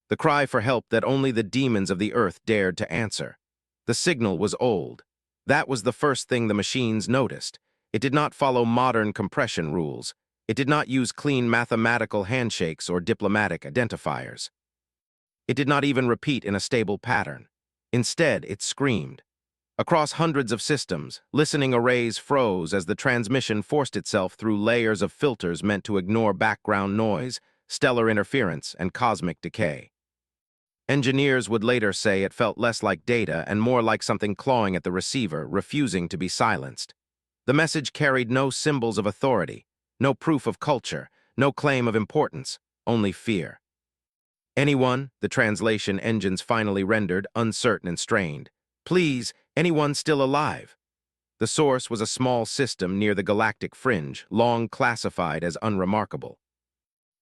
The cry for help that only the demons of the earth dared to answer. The signal was old. That was the first thing the machines noticed. It did not follow modern compression rules. It did not use clean mathematical handshakes or diplomatic identifiers. It did not even repeat in a stable pattern. Instead, it screamed. Across hundreds of systems, listening arrays froze as the transmission forced itself through layers of filters meant to ignore background noise, stellar interference, and cosmic decay. Engineers would later say it felt less like data and more like something clawing at the receiver, refusing to be silenced. The message carried no symbols of authority, no proof of culture, no claim of importance, only fear. Anyone, the translation engines finally rendered, uncertain and strained. Please, anyone still alive? The source was a small system near the galactic fringe, long classified as unremarkable.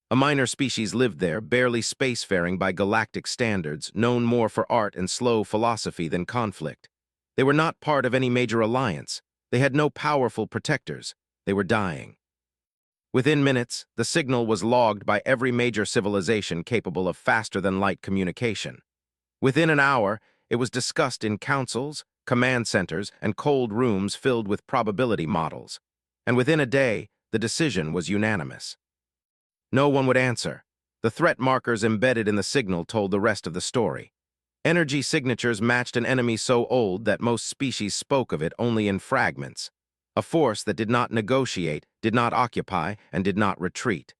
A minor species lived there, barely spacefaring by galactic standards, known more for art and slow philosophy than conflict. They were not part of any major alliance. They had no powerful protectors. They were dying. Within minutes, the signal was logged by every major civilization capable of faster-than-light communication. Within an hour, it was discussed in councils, command centers, and cold rooms filled with probability models. And within a day, the decision was unanimous. No one would answer. The threat markers embedded in the signal told the rest of the story. Energy signatures matched an enemy so old that most species spoke of it only in fragments. A force that did not negotiate, did not occupy, and did not retreat.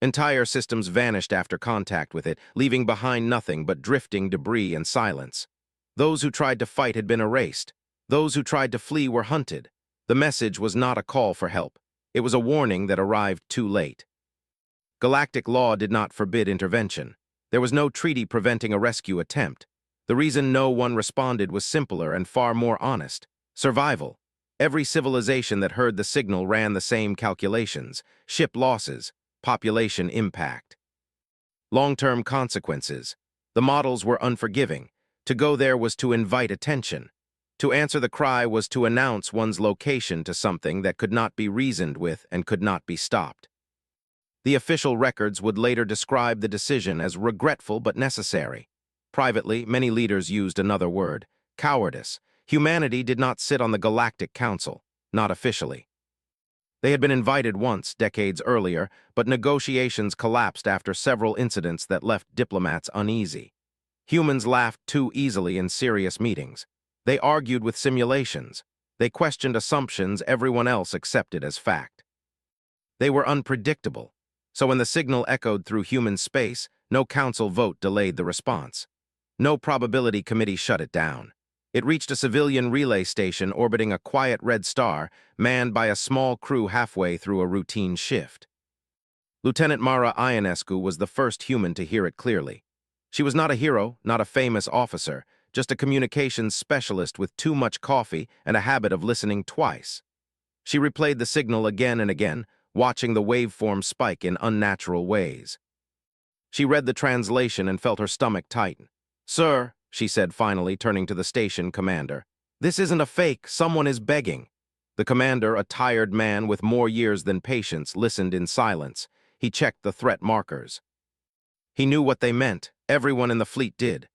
Entire systems vanished after contact with it, leaving behind nothing but drifting debris and silence. Those who tried to fight had been erased. Those who tried to flee were hunted. The message was not a call for help. It was a warning that arrived too late. Galactic law did not forbid intervention. There was no treaty preventing a rescue attempt. The reason no one responded was simpler and far more honest. Survival. Every civilization that heard the signal ran the same calculations: ship losses, population impact, long-term consequences. The models were unforgiving. To go there was to invite attention. To answer the cry was to announce one's location to something that could not be reasoned with and could not be stopped. The official records would later describe the decision as regretful but necessary. Privately, many leaders used another word: cowardice. Humanity did not sit on the Galactic Council, not officially. They had been invited once, decades earlier, but negotiations collapsed after several incidents that left diplomats uneasy. Humans laughed too easily in serious meetings. They argued with simulations. They questioned assumptions everyone else accepted as fact. They were unpredictable. So when the signal echoed through human space, no council vote delayed the response. No probability committee shut it down. It reached a civilian relay station orbiting a quiet red star, manned by a small crew halfway through a routine shift. Lieutenant Mara Ionescu was the first human to hear it clearly. She was not a hero, not a famous officer, just a communications specialist with too much coffee and a habit of listening twice. She replayed the signal again and again, watching the waveform spike in unnatural ways. She read the translation and felt her stomach tighten. "Sir," she said finally, turning to the station commander, "this isn't a fake, someone is begging." The commander, a tired man with more years than patience, listened in silence. He checked the threat markers. He knew what they meant. Everyone in the fleet did.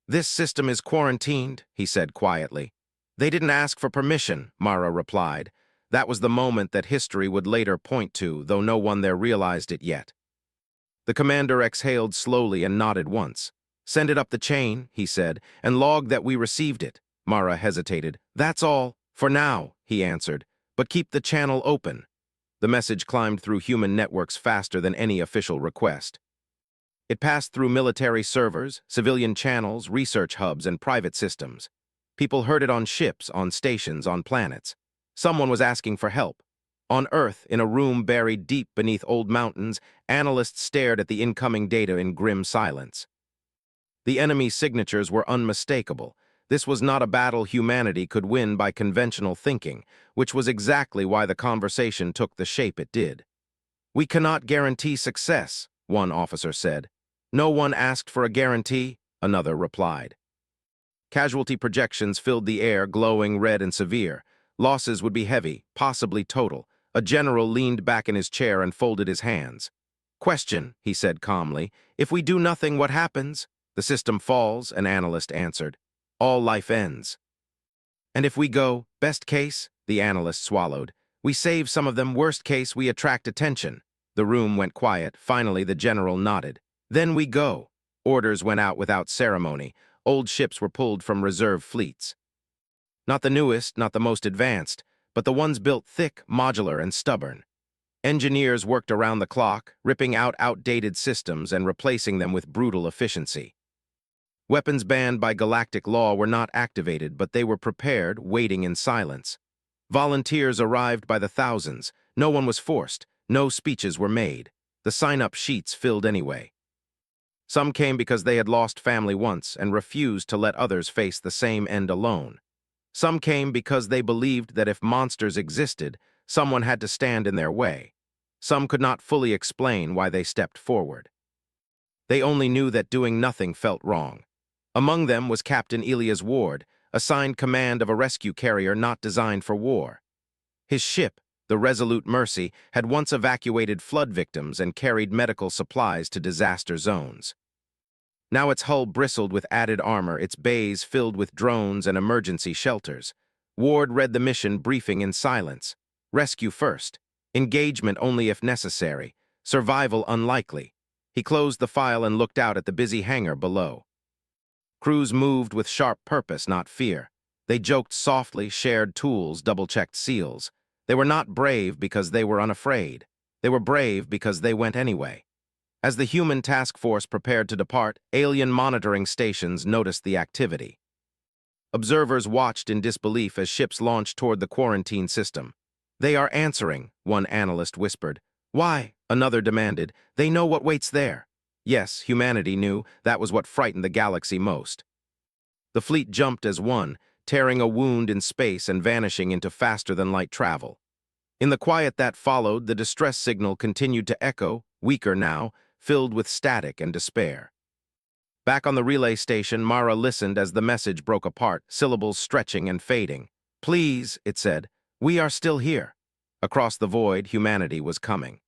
"This system is quarantined," he said quietly. "They didn't ask for permission," Mara replied. That was the moment that history would later point to, though no one there realized it yet. The commander exhaled slowly and nodded once. "Send it up the chain," he said, "and log that we received it." Mara hesitated. "That's all, for now," he answered, "but keep the channel open." The message climbed through human networks faster than any official request. It passed through military servers, civilian channels, research hubs, and private systems. People heard it on ships, on stations, on planets. Someone was asking for help. On Earth, in a room buried deep beneath old mountains, analysts stared at the incoming data in grim silence. The enemy's signatures were unmistakable. This was not a battle humanity could win by conventional thinking, which was exactly why the conversation took the shape it did. "We cannot guarantee success," one officer said. "No one asked for a guarantee," another replied. Casualty projections filled the air, glowing red and severe. Losses would be heavy, possibly total. A general leaned back in his chair and folded his hands. Question, he said calmly. If we do nothing, what happens? The system falls, an analyst answered. All life ends. And if we go, best case, the analyst swallowed. We save some of them, worst case, we attract attention. The room went quiet. Finally, the general nodded. Then we go. Orders went out without ceremony. Old ships were pulled from reserve fleets. Not the newest, not the most advanced, but the ones built thick, modular, and stubborn. Engineers worked around the clock, ripping out outdated systems and replacing them with brutal efficiency. Weapons banned by galactic law were not activated, but they were prepared, waiting in silence. Volunteers arrived by the thousands. No one was forced. No speeches were made. The sign-up sheets filled anyway. Some came because they had lost family once and refused to let others face the same end alone. Some came because they believed that if monsters existed, someone had to stand in their way. Some could not fully explain why they stepped forward. They only knew that doing nothing felt wrong. Among them was Captain Elias Ward, assigned command of a rescue carrier not designed for war. His ship, the Resolute Mercy, had once evacuated flood victims and carried medical supplies to disaster zones. Now its hull bristled with added armor, its bays filled with drones and emergency shelters. Ward read the mission briefing in silence. Rescue first. Engagement only if necessary. Survival unlikely. He closed the file and looked out at the busy hangar below. Crews moved with sharp purpose, not fear. They joked softly, shared tools, double-checked seals. They were not brave because they were unafraid. They were brave because they went anyway. As the human task force prepared to depart, alien monitoring stations noticed the activity. Observers watched in disbelief as ships launched toward the quarantine system. They are answering, one analyst whispered. Why? Another demanded. They know what waits there. Yes, humanity knew. That was what frightened the galaxy most. The fleet jumped as one, tearing a wound in space and vanishing into faster-than-light travel. In the quiet that followed, the distress signal continued to echo, weaker now, filled with static and despair. Back on the relay station, Mara listened as the message broke apart, syllables stretching and fading. Please, it said, we are still here. Across the void, humanity was coming.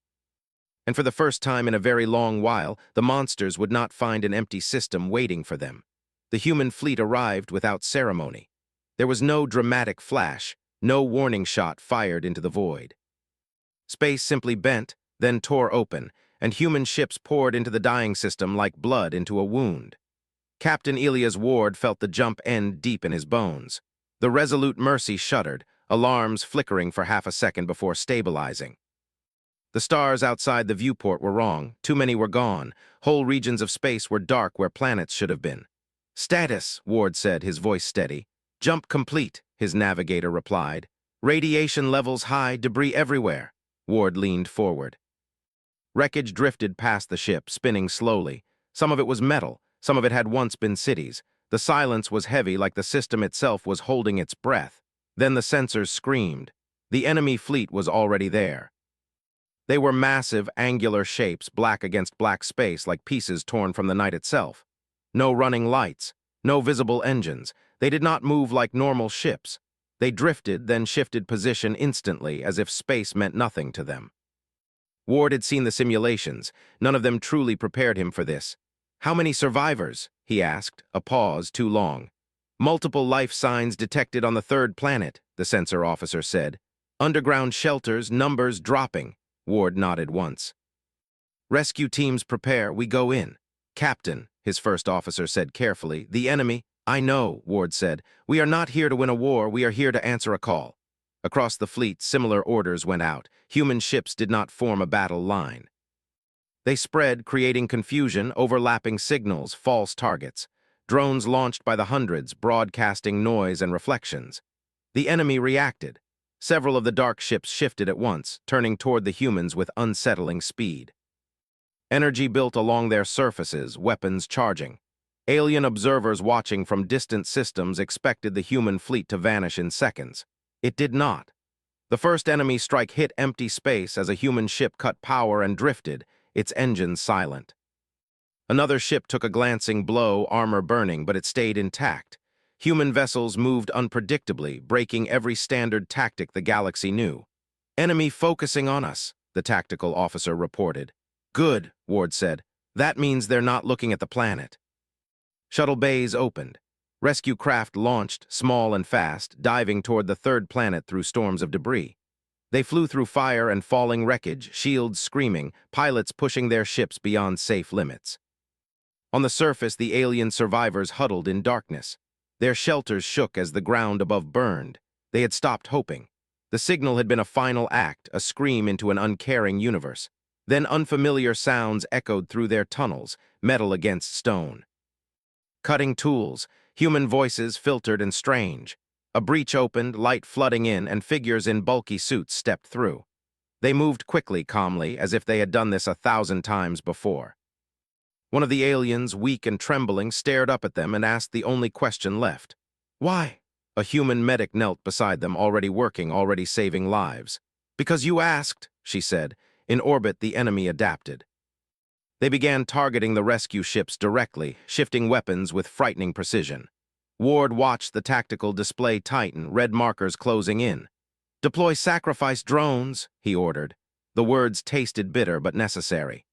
And for the first time in a very long while, the monsters would not find an empty system waiting for them. The human fleet arrived without ceremony. There was no dramatic flash, no warning shot fired into the void. Space simply bent, then tore open, and human ships poured into the dying system like blood into a wound. Captain Elias Ward felt the jump end deep in his bones. The Resolute Mercy shuddered, alarms flickering for half a second before stabilizing. The stars outside the viewport were wrong. Too many were gone. Whole regions of space were dark where planets should have been. Status, Ward said, his voice steady. Jump complete, his navigator replied. Radiation levels high, debris everywhere. Ward leaned forward. Wreckage drifted past the ship, spinning slowly. Some of it was metal, some of it had once been cities. The silence was heavy, like the system itself was holding its breath. Then the sensors screamed. The enemy fleet was already there. They were massive, angular shapes, black against black space like pieces torn from the night itself. No running lights, no visible engines. They did not move like normal ships. They drifted, then shifted position instantly, as if space meant nothing to them. Ward had seen the simulations. None of them truly prepared him for this. How many survivors? He asked, a pause too long. Multiple life signs detected on the third planet, the sensor officer said. Underground shelters, numbers dropping. Ward nodded once. Rescue teams prepare, we go in. Captain, his first officer said carefully, the enemy. I know, Ward said. We are not here to win a war, we are here to answer a call. Across the fleet, similar orders went out. Human ships did not form a battle line. They spread, creating confusion, overlapping signals, false targets. Drones launched by the hundreds, broadcasting noise and reflections. The enemy reacted. Several of the dark ships shifted at once, turning toward the humans with unsettling speed. Energy built along their surfaces, weapons charging. Alien observers watching from distant systems expected the human fleet to vanish in seconds. It did not. The first enemy strike hit empty space as a human ship cut power and drifted, its engines silent. Another ship took a glancing blow, armor burning, but it stayed intact. Human vessels moved unpredictably, breaking every standard tactic the galaxy knew. Enemy focusing on us, the tactical officer reported. Good, Ward said. That means they're not looking at the planet. Shuttle bays opened. Rescue craft launched, small and fast, diving toward the third planet through storms of debris. They flew through fire and falling wreckage, shields screaming, pilots pushing their ships beyond safe limits. On the surface, the alien survivors huddled in darkness. Their shelters shook as the ground above burned. They had stopped hoping. The signal had been a final act, a scream into an uncaring universe. Then unfamiliar sounds echoed through their tunnels, metal against stone. Cutting tools, human voices filtered and strange. A breach opened, light flooding in, and figures in bulky suits stepped through. They moved quickly, calmly, as if they had done this 1,000 times before. One of the aliens, weak and trembling, stared up at them and asked the only question left. Why? A human medic knelt beside them, already working, already saving lives. Because you asked, she said. In orbit, the enemy adapted. They began targeting the rescue ships directly, shifting weapons with frightening precision. Ward watched the tactical display tighten, red markers closing in. Deploy sacrifice drones, he ordered. The words tasted bitter but necessary.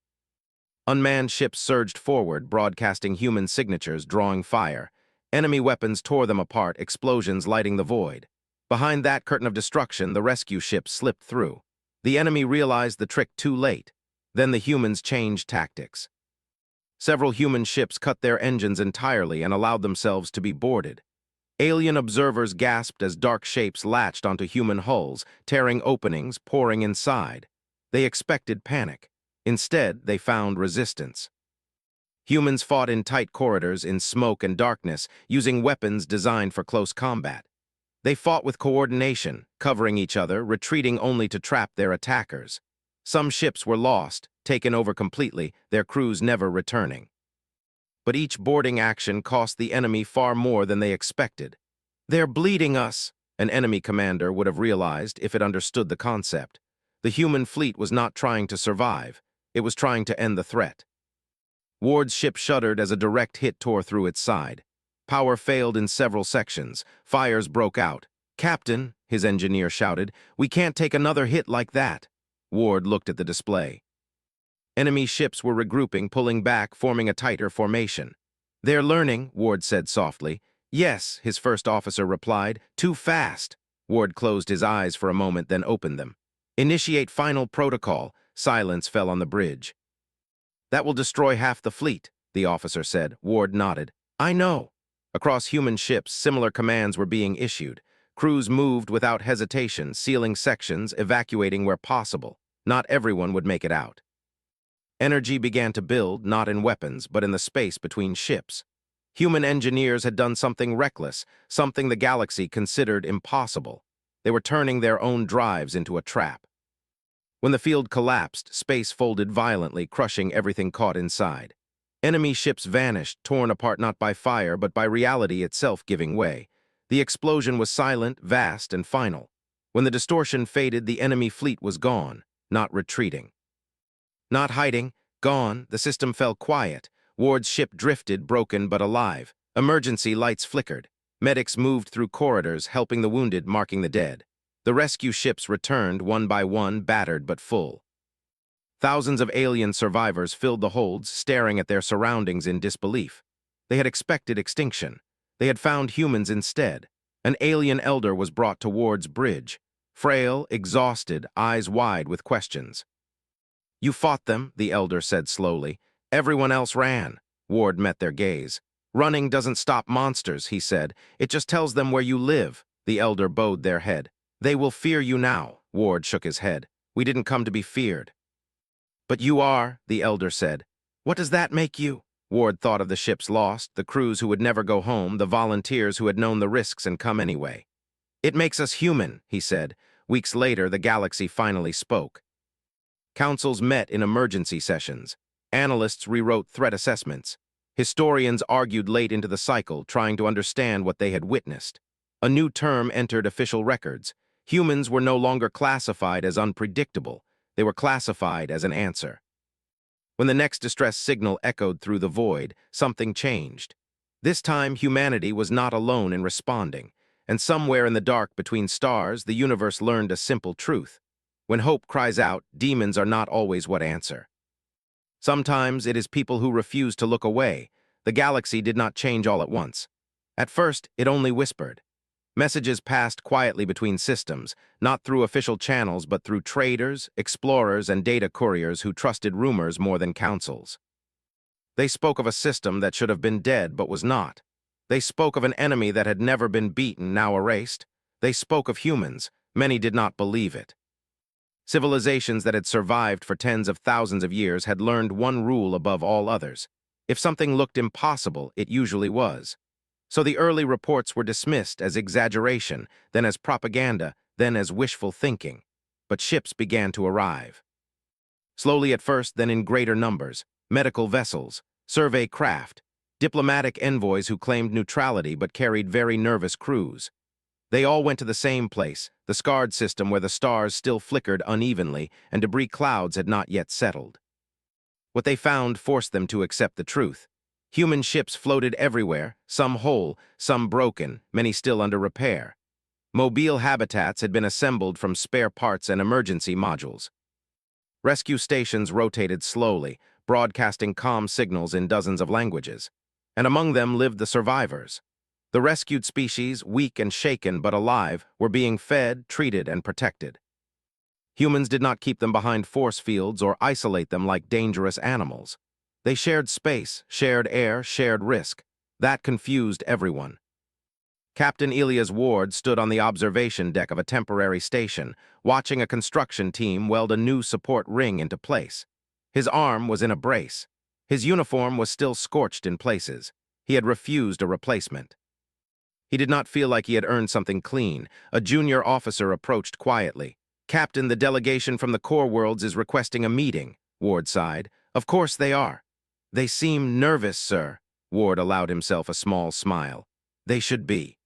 Unmanned ships surged forward, broadcasting human signatures, drawing fire. Enemy weapons tore them apart, explosions lighting the void. Behind that curtain of destruction, the rescue ships slipped through. The enemy realized the trick too late. Then the humans changed tactics. Several human ships cut their engines entirely and allowed themselves to be boarded. Alien observers gasped as dark shapes latched onto human hulls, tearing openings, pouring inside. They expected panic. Instead, they found resistance. Humans fought in tight corridors, in smoke and darkness, using weapons designed for close combat. They fought with coordination, covering each other, retreating only to trap their attackers. Some ships were lost, taken over completely, their crews never returning. But each boarding action cost the enemy far more than they expected. They're bleeding us, an enemy commander would have realized if it understood the concept. The human fleet was not trying to survive. It was trying to end the threat. Ward's ship shuddered as a direct hit tore through its side. Power failed in several sections. Fires broke out. "Captain," his engineer shouted, "we can't take another hit like that." Ward looked at the display. Enemy ships were regrouping, pulling back, forming a tighter formation. "They're learning," Ward said softly. "Yes," his first officer replied. "Too fast." Ward closed his eyes for a moment, then opened them. "Initiate final protocol." Silence fell on the bridge. "That will destroy half the fleet," the officer said. Ward nodded. "I know." Across human ships, similar commands were being issued. Crews moved without hesitation, sealing sections, evacuating where possible. Not everyone would make it out. Energy began to build, not in weapons, but in the space between ships. Human engineers had done something reckless, something the galaxy considered impossible. They were turning their own drives into a trap. When the field collapsed, space folded violently, crushing everything caught inside. Enemy ships vanished, torn apart not by fire, but by reality itself giving way. The explosion was silent, vast, and final. When the distortion faded, the enemy fleet was gone, not retreating. Not hiding, gone, the system fell quiet. Ward's ship drifted, broken but alive. Emergency lights flickered. Medics moved through corridors, helping the wounded, marking the dead. The rescue ships returned, one by one, battered but full. Thousands of alien survivors filled the holds, staring at their surroundings in disbelief. They had expected extinction. They had found humans instead. An alien elder was brought to Ward's bridge. Frail, exhausted, eyes wide with questions. "You fought them," the elder said slowly. "Everyone else ran." Ward met their gaze. "Running doesn't stop monsters," he said. "It just tells them where you live." The elder bowed their head. "They will fear you now." Ward shook his head. "We didn't come to be feared." "But you are," the elder said. "What does that make you?" Ward thought of the ships lost, the crews who would never go home, the volunteers who had known the risks and come anyway. "It makes us human," he said. Weeks later, the galaxy finally spoke. Councils met in emergency sessions. Analysts rewrote threat assessments. Historians argued late into the cycle, trying to understand what they had witnessed. A new term entered official records. Humans were no longer classified as unpredictable. They were classified as an answer. When the next distress signal echoed through the void, something changed. This time, humanity was not alone in responding, and somewhere in the dark between stars, the universe learned a simple truth. When hope cries out, demons are not always what answer. Sometimes it is people who refuse to look away. The galaxy did not change all at once. At first, it only whispered. Messages passed quietly between systems, not through official channels but through traders, explorers, and data couriers who trusted rumors more than councils. They spoke of a system that should have been dead but was not. They spoke of an enemy that had never been beaten, now erased. They spoke of humans. Many did not believe it. Civilizations that had survived for tens of thousands of years had learned one rule above all others. If something looked impossible, it usually was. So the early reports were dismissed as exaggeration, then as propaganda, then as wishful thinking. But ships began to arrive. Slowly at first, then in greater numbers. Medical vessels, survey craft, diplomatic envoys who claimed neutrality but carried very nervous crews. They all went to the same place, the scarred system where the stars still flickered unevenly and debris clouds had not yet settled. What they found forced them to accept the truth. Human ships floated everywhere, some whole, some broken, many still under repair. Mobile habitats had been assembled from spare parts and emergency modules. Rescue stations rotated slowly, broadcasting comm signals in dozens of languages. And among them lived the survivors. The rescued species, weak and shaken but alive, were being fed, treated, and protected. Humans did not keep them behind force fields or isolate them like dangerous animals. They shared space, shared air, shared risk. That confused everyone. Captain Elias Ward stood on the observation deck of a temporary station, watching a construction team weld a new support ring into place. His arm was in a brace. His uniform was still scorched in places. He had refused a replacement. He did not feel like he had earned something clean. A junior officer approached quietly. "Captain, the delegation from the core worlds is requesting a meeting," Ward sighed. "Of course they are." "They seem nervous, sir." Ward allowed himself a small smile. "They should be."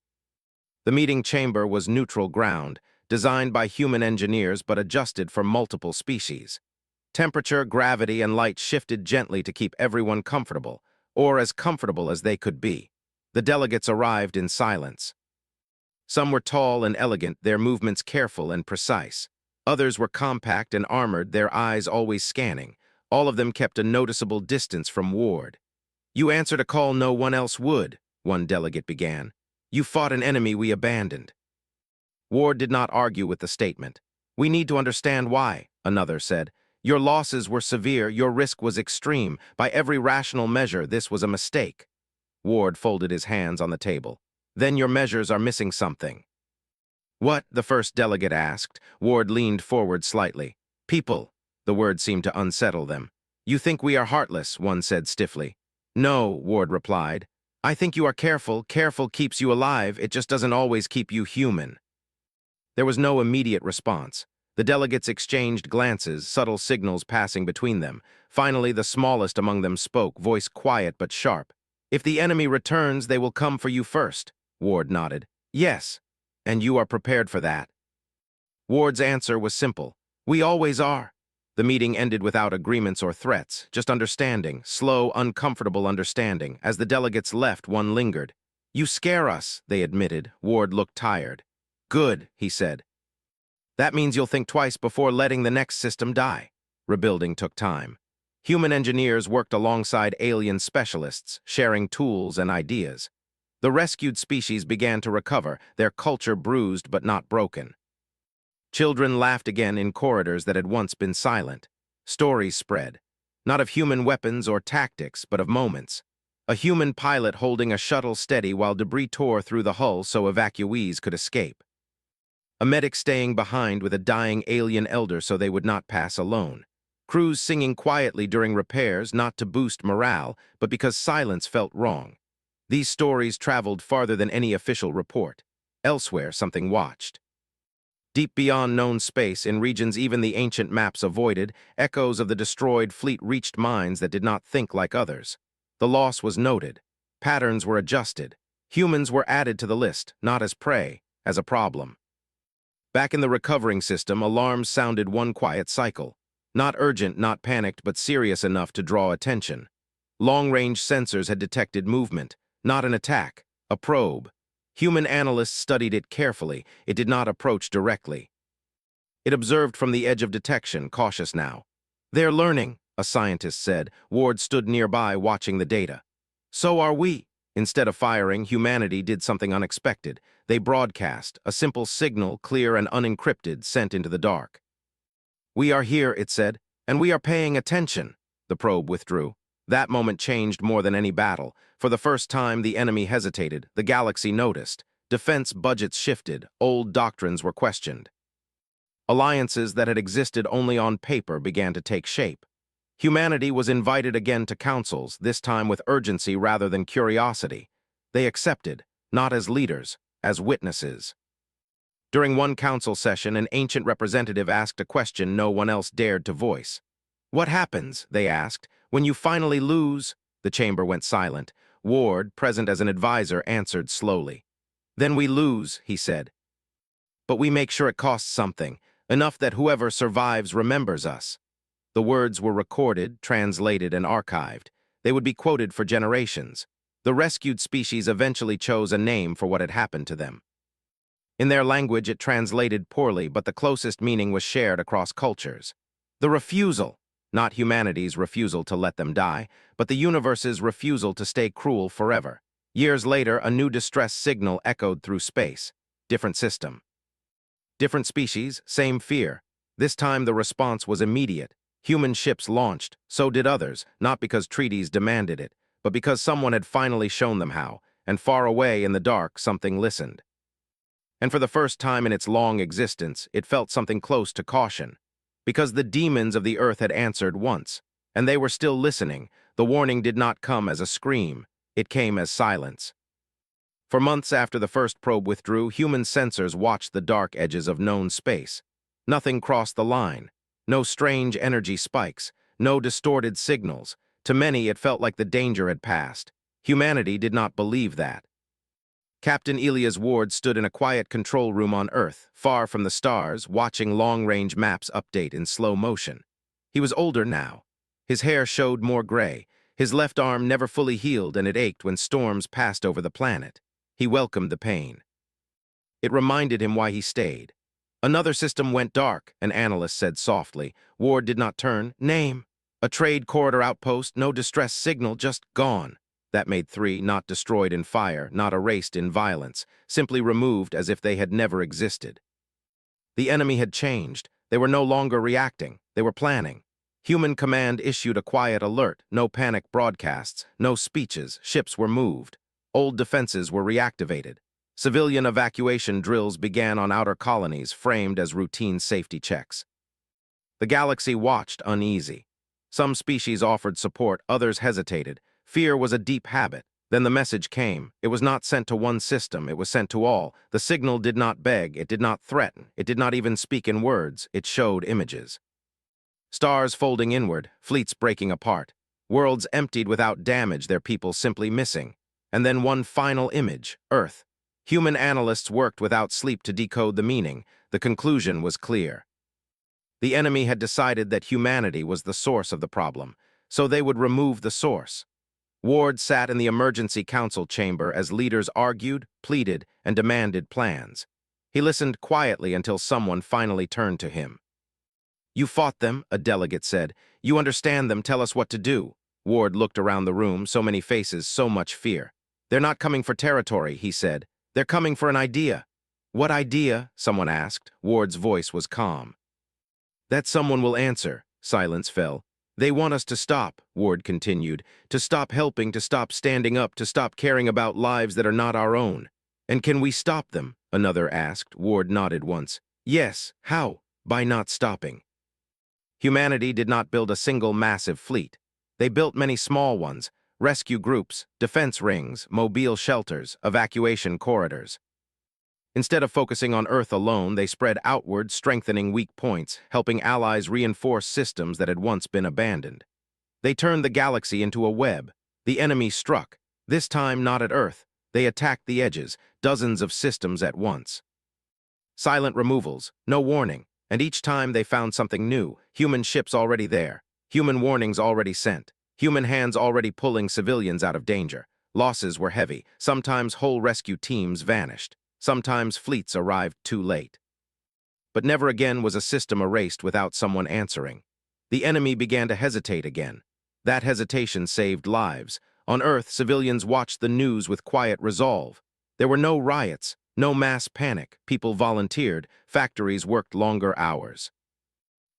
The meeting chamber was neutral ground, designed by human engineers but adjusted for multiple species. Temperature, gravity, and light shifted gently to keep everyone comfortable, or as comfortable as they could be. The delegates arrived in silence. Some were tall and elegant, their movements careful and precise. Others were compact and armored, their eyes always scanning. All of them kept a noticeable distance from Ward. "You answered a call no one else would," one delegate began. "You fought an enemy we abandoned." Ward did not argue with the statement. "We need to understand why," another said. "Your losses were severe, your risk was extreme. By every rational measure, this was a mistake." Ward folded his hands on the table. "Then your measures are missing something." "What?" the first delegate asked. Ward leaned forward slightly. "People." The word seemed to unsettle them. "You think we are heartless," one said stiffly. "No," Ward replied. "I think you are careful. Careful keeps you alive. It just doesn't always keep you human." There was no immediate response. The delegates exchanged glances, subtle signals passing between them. Finally, the smallest among them spoke, voice quiet but sharp. "If the enemy returns, they will come for you first." Ward nodded. "Yes. And you are prepared for that." Ward's answer was simple. "We always are." The meeting ended without agreements or threats, just understanding, slow, uncomfortable understanding. As the delegates left, one lingered. "You scare us," they admitted. Ward looked tired. "Good," he said. "That means you'll think twice before letting the next system die." Rebuilding took time. Human engineers worked alongside alien specialists, sharing tools and ideas. The rescued species began to recover, their culture bruised but not broken. Children laughed again in corridors that had once been silent. Stories spread, not of human weapons or tactics, but of moments. A human pilot holding a shuttle steady while debris tore through the hull so evacuees could escape. A medic staying behind with a dying alien elder so they would not pass alone. Crews singing quietly during repairs, not to boost morale, but because silence felt wrong. These stories traveled farther than any official report. Elsewhere, something watched. Deep beyond known space, in regions even the ancient maps avoided, echoes of the destroyed fleet reached minds that did not think like others. The loss was noted. Patterns were adjusted. Humans were added to the list, not as prey, as a problem. Back in the recovering system, alarms sounded one quiet cycle. Not urgent, not panicked, but serious enough to draw attention. Long-range sensors had detected movement, not an attack, a probe. Human analysts studied it carefully. It did not approach directly. It observed from the edge of detection, cautious now. "They're learning," a scientist said. Ward stood nearby watching the data. So are we. Instead of firing, humanity did something unexpected. They broadcast, a simple signal, clear and unencrypted, sent into the dark. We are here, it said, and we are paying attention. The probe withdrew. That moment changed more than any battle. For the first time, the enemy hesitated. The galaxy noticed. Defense budgets shifted. Old doctrines were questioned. Alliances that had existed only on paper began to take shape. Humanity was invited again to councils, this time with urgency rather than curiosity. They accepted, not as leaders, as witnesses. During one council session, an ancient representative asked a question no one else dared to voice. What happens, they asked, when you finally lose? The chamber went silent. Ward, present as an advisor, answered slowly. Then we lose, he said. But we make sure it costs something, enough that whoever survives remembers us. The words were recorded, translated, and archived. They would be quoted for generations. The rescued species eventually chose a name for what had happened to them. In their language, it translated poorly, but the closest meaning was shared across cultures. The refusal, not humanity's refusal to let them die, but the universe's refusal to stay cruel forever. Years later, a new distress signal echoed through space. Different system. Different species, same fear. This time the response was immediate. Human ships launched, so did others, not because treaties demanded it, but because someone had finally shown them how, and far away in the dark, something listened. And for the first time in its long existence, it felt something close to caution. Because the demons of the earth had answered once, and they were still listening, the warning did not come as a scream, it came as silence. For months after the first probe withdrew, human sensors watched the dark edges of known space. Nothing crossed the line. No strange energy spikes, no distorted signals. To many, it felt like the danger had passed. Humanity did not believe that. Captain Elias Ward stood in a quiet control room on Earth, far from the stars, watching long-range maps update in slow motion. He was older now. His hair showed more gray. His left arm never fully healed, and it ached when storms passed over the planet. He welcomed the pain. It reminded him why he stayed. Another system went dark, an analyst said softly. Ward did not turn. Name. A trade corridor outpost, no distress signal, just gone. That made 3, not destroyed in fire, not erased in violence, simply removed as if they had never existed. The enemy had changed. They were no longer reacting. They were planning. Human command issued a quiet alert, no panic broadcasts, no speeches, ships were moved. Old defenses were reactivated. Civilian evacuation drills began on outer colonies, framed as routine safety checks. The galaxy watched, uneasy. Some species offered support, others hesitated. Fear was a deep habit. Then the message came. It was not sent to one system, it was sent to all. The signal did not beg, it did not threaten, it did not even speak in words, it showed images. Stars folding inward, fleets breaking apart. Worlds emptied without damage, their people simply missing. And then one final image, Earth. Human analysts worked without sleep to decode the meaning. The conclusion was clear. The enemy had decided that humanity was the source of the problem, so they would remove the source. Ward sat in the emergency council chamber as leaders argued, pleaded, and demanded plans. He listened quietly until someone finally turned to him. You fought them, a delegate said. You understand them, tell us what to do. Ward looked around the room, so many faces, so much fear. They're not coming for territory, he said. They're coming for an idea. What idea? Someone asked. Ward's voice was calm. That someone will answer. Silence fell. They want us to stop, Ward continued, to stop helping, to stop standing up, to stop caring about lives that are not our own. And can we stop them? Another asked. Ward nodded once. Yes, how? By not stopping. Humanity did not build a single massive fleet. They built many small ones, rescue groups, defense rings, mobile shelters, evacuation corridors. Instead of focusing on Earth alone, they spread outward, strengthening weak points, helping allies reinforce systems that had once been abandoned. They turned the galaxy into a web. The enemy struck, this time not at Earth. They attacked the edges, dozens of systems at once. Silent removals, no warning, and each time they found something new, human ships already there, human warnings already sent, human hands already pulling civilians out of danger. Losses were heavy, sometimes whole rescue teams vanished. Sometimes fleets arrived too late. But never again was a system erased without someone answering. The enemy began to hesitate again. That hesitation saved lives. On Earth, civilians watched the news with quiet resolve. There were no riots, no mass panic. People volunteered. Factories worked longer hours.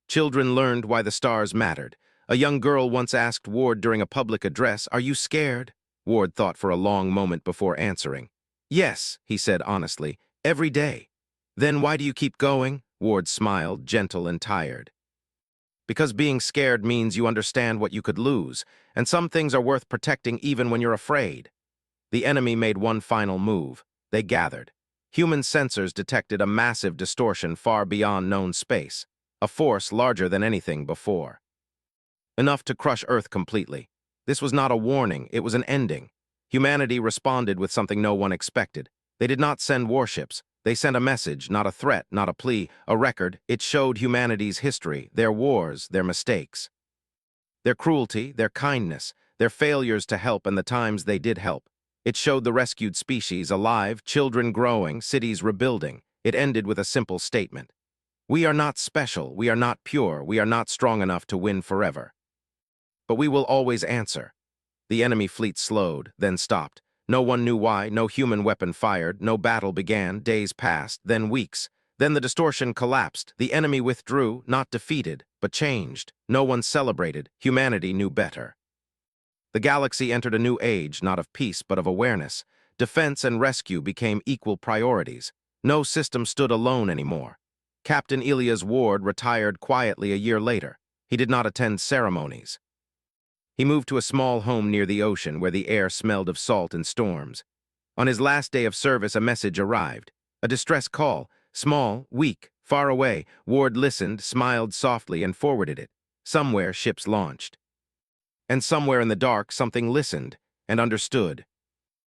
Children learned why the stars mattered. A young girl once asked Ward during a public address, "Are you scared?" Ward thought for a long moment before answering. "Yes," he said honestly, "every day." "Then why do you keep going?" Ward smiled, gentle and tired. "Because being scared means you understand what you could lose, and some things are worth protecting even when you're afraid." The enemy made one final move. They gathered. Human sensors detected a massive distortion far beyond known space, a force larger than anything before. Enough to crush Earth completely. This was not a warning, it was an ending. Humanity responded with something no one expected. They did not send warships. They sent a message, not a threat, not a plea, a record. It showed humanity's history, their wars, their mistakes, their cruelty, their kindness, their failures to help and the times they did help. It showed the rescued species alive, children growing, cities rebuilding. It ended with a simple statement. We are not special, we are not pure, we are not strong enough to win forever. But we will always answer. The enemy fleet slowed, then stopped. No one knew why, no human weapon fired, no battle began, days passed, then weeks. Then the distortion collapsed. The enemy withdrew, not defeated, but changed. No one celebrated. Humanity knew better. The galaxy entered a new age, not of peace, but of awareness. Defense and rescue became equal priorities. No system stood alone anymore. Captain Elias Ward retired quietly a year later. He did not attend ceremonies. He moved to a small home near the ocean where the air smelled of salt and storms. On his last day of service, a message arrived. A distress call. Small, weak, far away. Ward listened, smiled softly, and forwarded it. Somewhere, ships launched. And somewhere in the dark, something listened and understood.